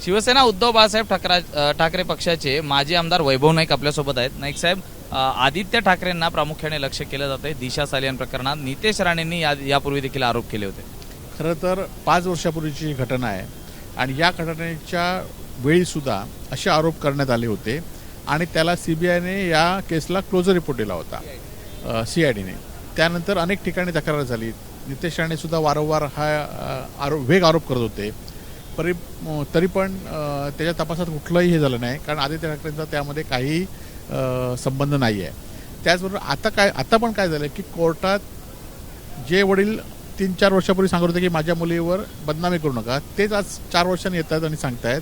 शिवसेना उद्धव बाळासाहेब ठाकरे पक्षाचे माजी आमदार वैभव नाईक आपल्यासोबत आहेत. नाईक साहेब, आदित्य ठाकरेंना प्रामुख्याने लक्ष केलं जातंय दिशा सालियन प्रकरणात. नितेश राणेंनी यापूर्वी देखील आरोप केले होते. खरं तर 5 वर्षापूर्वीची घटना आहे आणि या घटनेच्या वेळीसुद्धा असे आरोप करण्यात आले होते आणि त्याला CBIने या केसला क्लोजर रिपोर्ट दिला होता CIDने. त्यानंतर अनेक ठिकाणी तक्रार झाली. नितेश राणेसुद्धा वारंवार हा वेग आरोप करत होते. तरी पण त्याच्या तपासात कुठलंही हे झालं नाही, कारण आदित्य ठाकरेंचा त्यामध्ये काही संबंध नाही आहे. त्याचबरोबर आता पण काय झालं की कोर्टात जे वडील 3-4 वर्षापूर्वी सांगत होते की माझ्या मुलीवर बदनामी करू नका, तेच आज 4 वर्षांनी येतात आणि सांगतायत.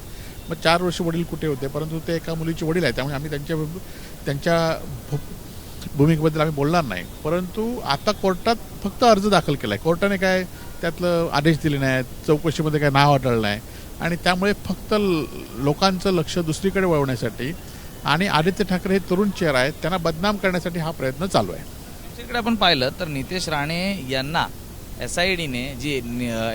मग 4 वर्ष वडील कुठे होते? परंतु ते एका मुलीचे वडील आहेत, त्यामुळे आम्ही त्यांच्या भूमिकेबद्दल आम्ही बोलणार नाही. परंतु आता कोर्टात फक्त अर्ज दाखल केला आहे. कोर्टाने काय त्यातलं आदेश दिले नाहीत, चौकशीमध्ये काय नाव आढळलं नाही आणि त्यामुळे फक्त लोकांचं लक्ष दुसरीकडे वळवण्यासाठी आणि आदित्य ठाकरे हे तरुण चेहरा आहेत, त्यांना बदनाम करण्यासाठी हा प्रयत्न चालू आहे. दुसरीकडे आपण पाहिलं तर नितेश राणे यांना SIDने जी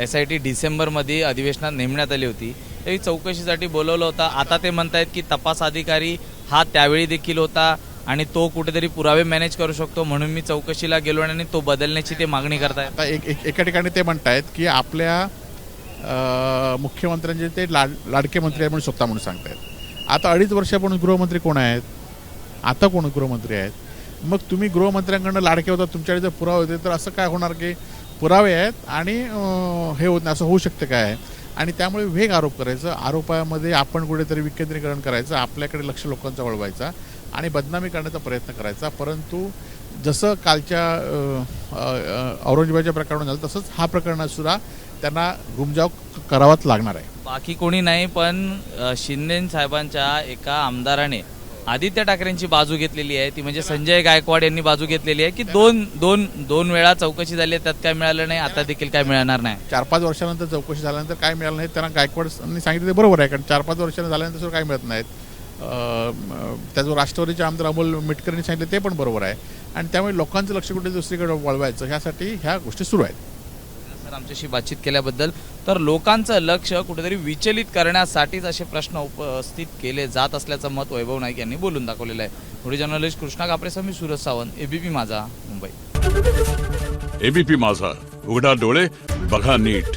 SIT डिसेंबरमध्ये अधिवेशनात नेमण्यात आली होती, त्यावेळी चौकशीसाठी बोलवलं होतं. आता ते म्हणतायत की तपास अधिकारी हा त्यावेळी देखील होता आणि तो कुठेतरी पुरावे मॅनेज करू शकतो, म्हणून मी चौकशीला गेलो आणि तो बदलण्याची ते मागणी करतायत. आता एका ठिकाणी ते म्हणतायत की आपल्या मुख्यमंत्र्यांचे ते लाडके मंत्री आहेत म्हणून स्वतः म्हणून सांगतायत. आता 2.5 वर्षापूर्वी गृहमंत्री कोण आहेत? आता कोण गृहमंत्री आहेत? मग तुम्ही गृहमंत्र्यांकडनं लाडके होता, तुमच्याकडे जर पुरावे होते तर असं काय होणार की पुरावे आहेत आणि हे होत नाही, असं होऊ शकतं काय? आणि त्यामुळे वेग आरोप करायचं, आरोपामध्ये आपण कुठेतरी विकेंद्रीकरण करायचं, आपल्याकडे लक्ष लोकांचा वळवायचा आणि बदनामी करण्याचा प्रयत्न करायचा. परंतु जसं कालच्या औरंगजेबाच्या प्रकरणात झालं तसंच हा प्रकरणात सुद्धा त्यांना घुमजाव करावाच लागणार आहे. बाकी कोणी नाही, पण शिंदे साहेबांच्या एका आमदाराने आदित्य ठाकरेंची बाजू घेतलेली आहे. ती म्हणजे संजय गायकवाड यांनी बाजू घेतलेली आहे की दोन वेळा चौकशी झाली आहे, त्यात काय मिळालं नाही, आता देखील काय मिळणार नाही. 4-5 वर्षानंतर चौकशी झाल्यानंतर काय मिळालं नाही त्यांना गायकवाडांनी सांगितलं ते बरोबर आहे, कारण 4-5 वर्षांनी झाल्यानंतर सुद्धा काय मिळत नाहीत. त्याचं राष्ट्रवादीचे आमदार अमोल मिटकरींनी सांगितलं ते पण बरोबर आहे आणि त्यामुळे लोकांचं लक्ष कुठे दुसरीकडे वळवायचं ह्यासाठी ह्या गोष्टी सुरू आहेत. सर, आमच्याशी बातचीत केल्याबद्दल. तर लोकांचं लक्ष कुठेतरी विचलित करण्यासाठीच असे प्रश्न उपस्थित केले जात असल्याचं मत वैभव नाईक यांनी बोलून दाखवलेलं आहे. व्हिडिओ जर्नलिस्ट कृष्णा कापरेसह मी सूरज सावंत, ABP माझा, मुंबई. ABP माझा, उघडा डोळे बघा नीट.